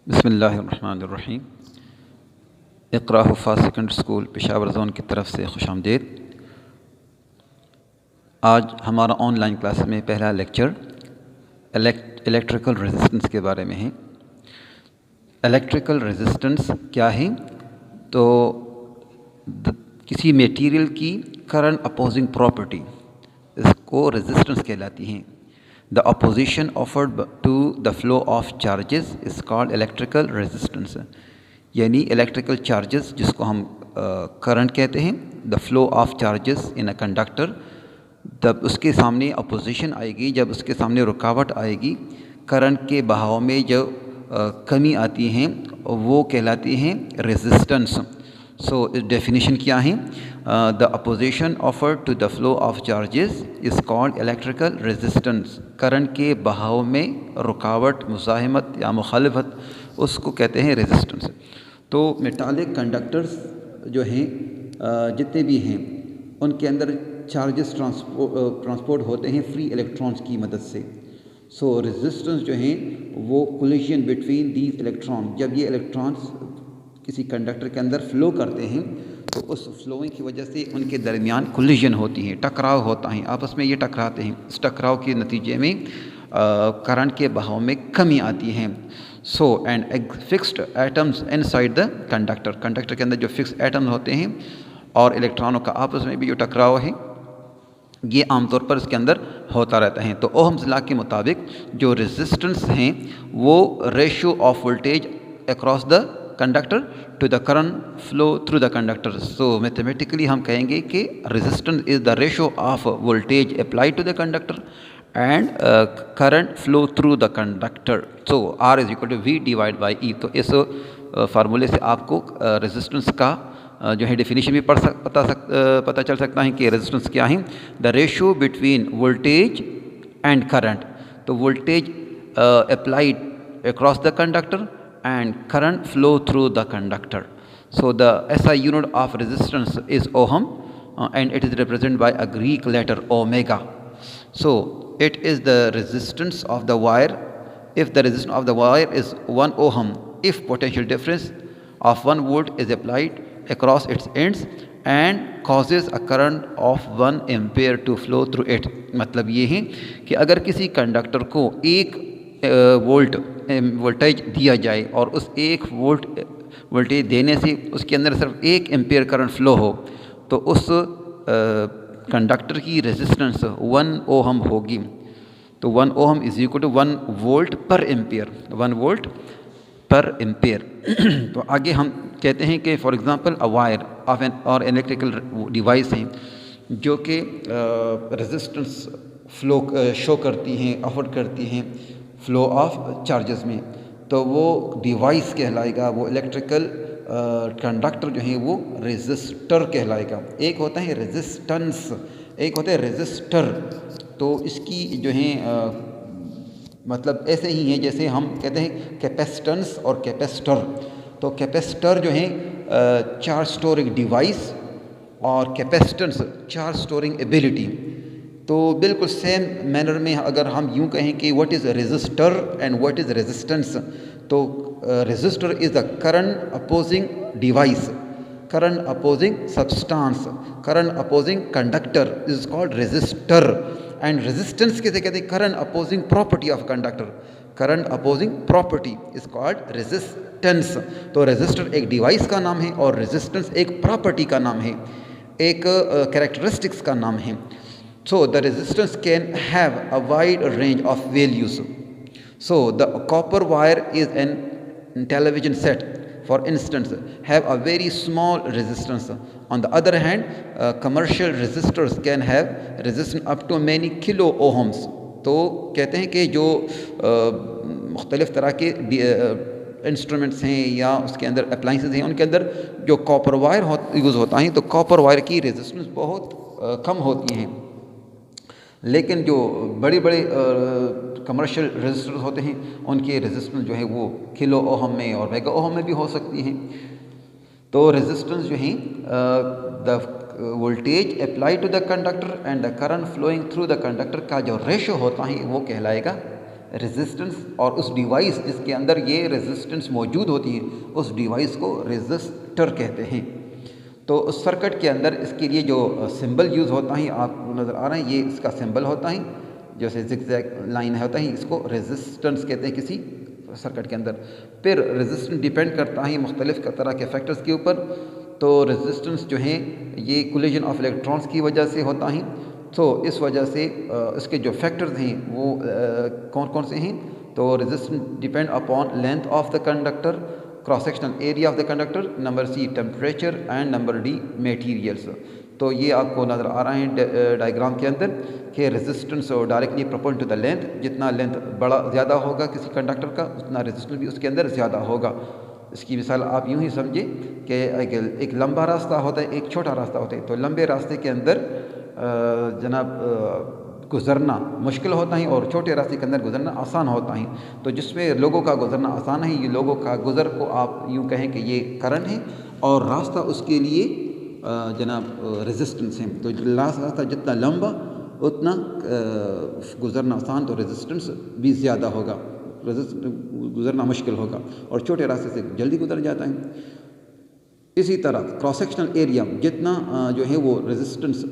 बिस्मिल्लाहिर्रहमानिर्रहीम। Iqra हुफ़ाज़ secondary school Peshawar zone की तरफ से खुशामदीद। आज हमारा ऑनलाइन क्लास में पहला लेक्चर इलेक्ट्रिकल रेजिस्टेंस के बारे में है। इलेक्ट्रिकल रेजिस्टेंस क्या है? तो किसी मटेरियल की करंट अपोजिंग प्रॉपर्टी, इसको रेजिस्टेंस कहलाती हैं। The opposition offered to the flow of charges is called electrical resistance। यानी इलेक्ट्रिकल चार्जेस जिसको हम करंट कहते हैं, the flow of charges in a conductor, जब उसके सामने अपोजिशन आएगी, जब उसके सामने रुकावट आएगी, करंट के बहाव में जो कमी आती हैं वो कहलाती हैं रेजिस्टेंस। सो डेफिनेशन क्या है? The opposition offered to the flow of charges is called electrical resistance. Current के बहाव में रुकावट, मुज़ाहिमत या मुखालिफत, उसको कहते हैं रेजिस्टेंस। तो मेटालिक कंडक्टर्स जो हैं, जितने भी हैं, उनके अंदर चार्जेस ट्रांसपोर्ट होते हैं फ्री इलेक्ट्रॉन्स की मदद से। सो रेजिस्टेंस जो हैं वो कोलिजन बिटवीन दीज इलेक्ट्रॉन, जब ये इलेक्ट्रॉन्स किसी कंडक्टर के अंदर फ्लो करते हैं तो उस फ्लोइंग की वजह से उनके दरमियान कोलिजन होती है, टकराव होता है, आपस में ये टकराते हैं। इस टकराव के नतीजे में करंट के बहाव में कमी आती है। So and fixed atoms inside the conductor, conductor के अंदर जो फिक्स एटम्स होते हैं और इलेक्ट्रॉनों का आपस में भी जो टकराव है, ये आमतौर पर इसके अंदर होता रहता है। तो ओहम्स लॉ के मुताबिक जो रेजिस्टेंस हैं वो ratio of voltage across the conductor to the current flow through the conductor. So mathematically हम कहेंगे कि resistance is the ratio of voltage applied to the conductor and current flow through the conductor. So R is equal to V divide by E। तो इस फार्मूले से आपको resistance का जो है डेफिनेशन भी पता चल सकता है कि रेजिस्टेंस क्या है। The ratio between voltage and current, तो voltage applied across the conductor and current flow through the conductor. So the SI unit of resistance is ohm, and it is represented by a Greek letter omega. So it is the resistance of the wire. If the resistance of the wire is 1 ohm, if potential difference of 1 volt is applied across its ends and causes a current of 1 ampere to flow through it। मतलब ये है कि अगर किसी conductor को 1 voltage दिया जाए और उस 1 वोल्टेज देने से उसके अंदर सिर्फ 1 एम्पियर करंट फ्लो हो, तो उस कंडक्टर की रेजिस्टेंस 1 ओहम होगी। तो 1 ohm is equal to 1 volt per ampere, 1 volt per ampere. तो आगे हम कहते हैं कि for example a wire of an और इलेक्ट्रिकल डिवाइस हैं जो कि रेजिस्टेंस फ्लो शो करती हैं, ऑफर करती हैं फ्लो ऑफ चार्जेस में, तो वो डिवाइस कहलाएगा, वो इलेक्ट्रिकल कंडक्टर जो है वो रेजिस्टर कहलाएगा। एक होता है रेजिस्टेंस, एक होता है रेजिस्टर। तो इसकी जो है मतलब ऐसे ही है जैसे हम कहते हैं कैपेसिटेंस और कैपेसिटर। तो कैपेसिटर जो है चार्ज स्टोरिंग डिवाइस और कैपेसिटेंस चार्ज स्टोरिंग एबिलिटी। तो बिल्कुल सेम मैनर में अगर हम यूँ कहें कि what is resistor and what is resistance, तो resistor is the current opposing device, current opposing substance, current opposing conductor is called resistor. And resistance किसे कहते हैं? Current opposing property of conductor, current opposing property is called resistance. तो resistor एक device का नाम है और रेजिस्टेंस एक प्रॉपर्टी का नाम है, एक कैरेक्टरिस्टिक्स का नाम है। So the resistance can have a wide range of values. So the copper wire is an television set, for instance, have a very small resistance. On the other hand, commercial resistors can have resistance up to many kilo ohms. तो कहते हैं कि जो मुख्तलिफ़ तरह के instruments हैं या उसके अंदर अप्लाइंसेस हैं, उनके अंदर जो कॉपर वायर यूज़ होता है, तो कॉपर वायर की रेजिस्टेंस बहुत कम होती हैं। लेकिन जो बड़े बड़े कमर्शियल रेजिस्टर्स होते हैं उनकी रेजिस्टेंस जो है वो किलो ओहम में और मेगा ओहम में भी हो सकती हैं। तो रेजिस्टेंस जो है the voltage apply to the conductor and the current flowing through the conductor का जो रेशो होता है वो कहलाएगा रेजिस्टेंस और उस डिवाइस जिसके अंदर ये रेजिस्टेंस मौजूद होती है उस डिवाइस को रेजिस्टर कहते हैं। तो उस सर्किट के अंदर इसके लिए जो सिंबल यूज़ होता है आपको नज़र आ रहा है, ये इसका सिंबल होता है, जैसे जिगजैग लाइन होता है, इसको रेजिस्टेंस कहते हैं किसी सर्किट के अंदर। फिर रेजिस्टेंस डिपेंड करता है मुख्तलिफ़ तरह के फैक्टर्स के ऊपर। तो रेजिस्टेंस जो है ये कोलिजन ऑफ इलेक्ट्रॉन्स की वजह से होता है। तो इस वजह से इसके जो फैक्टर्स हैं वो कौन कौन से हैं? तो resistance depend upon length of the conductor, cross sectional area of the conductor, number C temperature and number D materials. तो ये आपको नज़र आ रहा है डायग्राम के अंदर कि resistance directly proportional to the length, जितना लेंथ बड़ा ज़्यादा होगा किसी कंडक्टर का उतना रेजिस्टेंस भी उसके अंदर ज़्यादा होगा। इसकी मिसाल आप यूँ ही समझें कि एक लंबा रास्ता होता है, एक छोटा रास्ता होता है। तो लंबे रास्ते के अंदर जनाब गुज़रना मुश्किल होता है और छोटे रास्ते के अंदर गुज़रना आसान होता है। तो जिसमें लोगों का गुज़रना आसान है, ये लोगों का गुज़र को आप यूँ कहें कि ये करंट है और रास्ता उसके लिए जनाब रेजिस्टेंस है। तो रास्ता जितना लंबा उतना गुज़रना आसान, तो रेजिस्टेंस भी ज़्यादा होगा, गुज़रना मुश्किल होगा और छोटे रास्ते से जल्दी गुज़र जाता है। इसी तरह क्रॉस सेक्शनल एरिया जितना जो है वो रेजिस्टेंस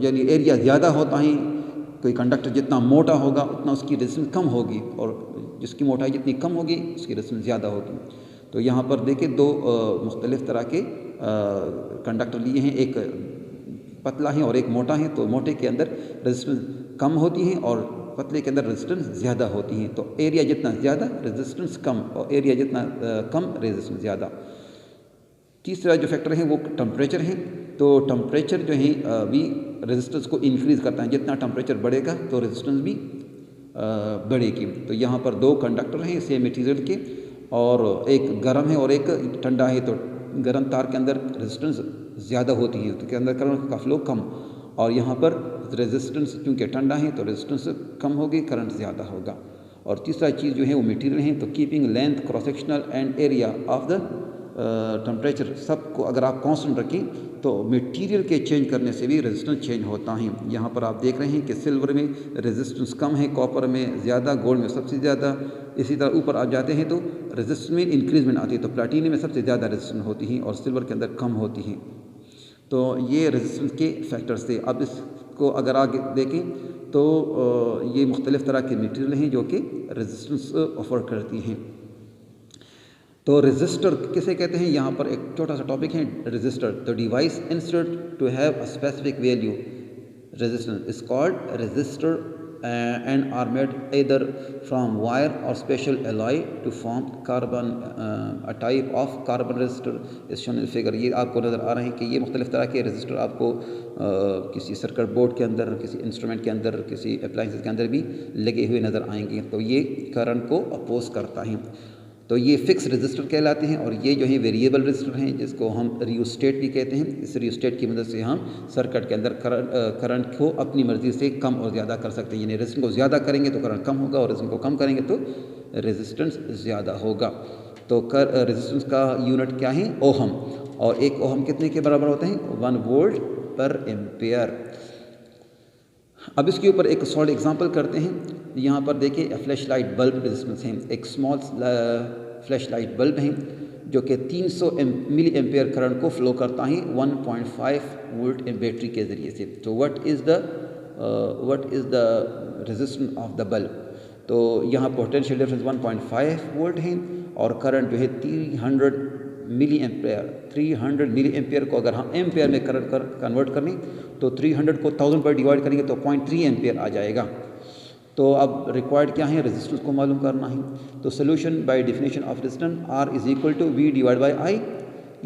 यानी एरिया ज़्यादा होता है, कोई कंडक्टर जितना मोटा होगा उतना उसकी रेजिस्टेंस कम होगी और जिसकी मोटाई जितनी कम होगी उसकी रेजिस्टेंस ज़्यादा होगी। तो यहाँ पर देखिए दो मुख्तलिफ़ तरह के कंडक्टर लिए हैं, एक पतला है और एक मोटा है। तो मोटे के अंदर रेजिस्टेंस कम होती है और पतले के अंदर रेजिस्टेंस ज़्यादा होती है। तो एरिया जितना ज़्यादा रेजिस्टेंस कम और एरिया जितना कम रेजिस्टेंस ज़्यादा। तीसरा जो फैक्टर है वो टेम्परेचर है। तो टेम्परेचर जो है भी रेजिस्टेंस को इंक्रीज़ करता है, जितना टेम्परेचर बढ़ेगा तो रेजिस्टेंस भी बढ़ेगी। तो यहाँ पर दो कंडक्टर हैं सेम मटेरियल के और एक गर्म है और एक ठंडा है। तो गर्म तार के अंदर रेजिस्टेंस ज़्यादा होती है, तो के अंदर करंट का फ्लो कम, और यहाँ पर रेजिस्टेंस क्योंकि ठंडा है तो रेजिस्टेंस कम होगी, करंट ज़्यादा होगा। और तीसरा चीज़ जो है वो मटेरियल है। तो keeping length, cross sectional and area of the temperature सबको अगर आप कांस्टेंट रखें तो मटेरियल के चेंज करने से भी रेजिस्टेंस चेंज होता है। यहाँ पर आप देख रहे हैं कि सिल्वर में रेजिस्टेंस कम है, कॉपर में ज़्यादा, गोल्ड में सबसे ज़्यादा। इसी तरह ऊपर आप जाते हैं तो रेजिस्टेंस में इंक्रीजमेंट आती है, तो प्लैटिनम में सबसे ज़्यादा रेजिस्टेंस होती है और सिल्वर के अंदर कम होती है। तो ये रेजिस्टेंस के फैक्टर्स थे। अब इसको अगर आगे देखें तो ये मुख्तलिफ़ तरह के मटेरियल हैं जो कि रेजिस्टेंस ऑफर करती हैं। तो रेजिस्टर किसे कहते हैं? यहाँ पर एक छोटा सा टॉपिक है resistor. The device instead to have a specific value resistance is called resistor and are made either from wire or special alloy to form carbon a type of carbon resistor is shown in figure। ये आपको नज़र आ रहे हैं कि ये मुख्तलिफ़ तरह के रेजिस्टर आपको किसी सर्किट बोर्ड के अंदर, किसी इंस्ट्रूमेंट के अंदर, किसी अप्लाइंसेस के अंदर भी लगे हुए नज़र आएंगे। तो ये करंट को अपोज करता है। तो ये फिक्स रेजिस्टर कहलाते हैं और ये जो है वेरिएबल रेजिस्टर हैं जिसको हम रियोस्टेट भी कहते हैं। इस रियोस्टेट की मदद से हम सर्किट के अंदर करंट को अपनी मर्ज़ी से कम और ज़्यादा कर सकते हैं। यानी रेजिस्टेंस को ज़्यादा करेंगे तो करंट कम होगा और रेजिस्टेंस को कम करेंगे तो रेजिस्टेंस ज़्यादा होगा। तो रेजिस्टेंस का यूनिट क्या है? ओहम। और एक ओहम कितने के बराबर होते हैं? 1 वोल्ट पर एम्पेयर। अब इसके ऊपर एक सॉलिड एग्जांपल करते हैं। यहाँ पर देखिए फ्लैश लाइट बल्ब रेजिस्टेंस है। एक स्मॉल फ्लैश लाइट बल्ब है जो कि 300 मिली एम्पेयर करंट को फ्लो करता है 1.5 वोल्ट बैटरी के ज़रिए से। तो what is the resistance of the bulb? तो यहाँ पोटेंशियल डिफरेंस 1.5 वोल्ट है और करंट जो है 300 मिली एम्पेयर। 300 मिली एम्पेयर को अगर हम एम्पेयर में करंट कन्वर्ट करें तो 300 को 1000 पर डिवाइड करेंगे तो 0.3 एम्पेयर आ जाएगा। तो अब रिक्वायर्ड क्या है? रेजिस्टेंस को मालूम करना है। तो solution by definition of resistance R is equal to V divide by I,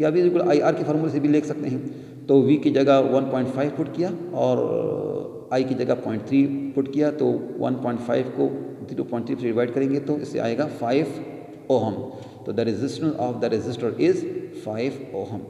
या V इज इक्वल IR के फार्मूले से भी लिख सकते हैं। तो V की जगह 1.5 पुट किया और I की जगह 0.3 पुट किया, तो 1.5 को 0.3 से डिवाइड करेंगे तो इससे आएगा 5 ओहम। तो the resistance of the resistor is 5 ohm.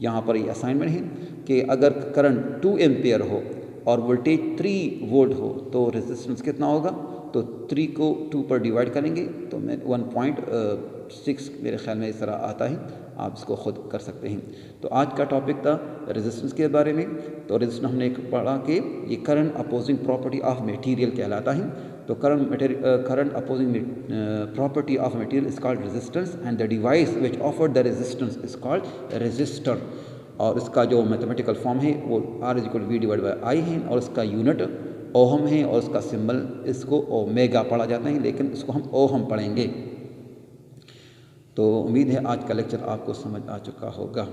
यहाँ पर ये असाइनमेंट है कि अगर करंट 2 एम्पेयर हो और वोल्टेज 3 वोल्ट हो तो रेजिस्टेंस कितना होगा? तो 3 को 2 पर डिवाइड करेंगे तो मैं 1.6 मेरे ख्याल में इस तरह आता है, आप इसको ख़ुद कर सकते हैं। तो आज का टॉपिक था रेजिस्टेंस के बारे में। तो रेजिस्टेंस हमने पढ़ा कि ये current opposing property of material कहलाता है। तो current opposing property of material is called resistance and the device which offered the resistance is called resistor। और इसका जो मैथमेटिकल फॉर्म है वो R=V/I है और इसका यूनिट ओहम है और उसका सिंबल इसको ओमेगा पढ़ा जाता है, लेकिन इसको हम ओहम पढ़ेंगे। तो उम्मीद है आज का लेक्चर आपको समझ आ चुका होगा।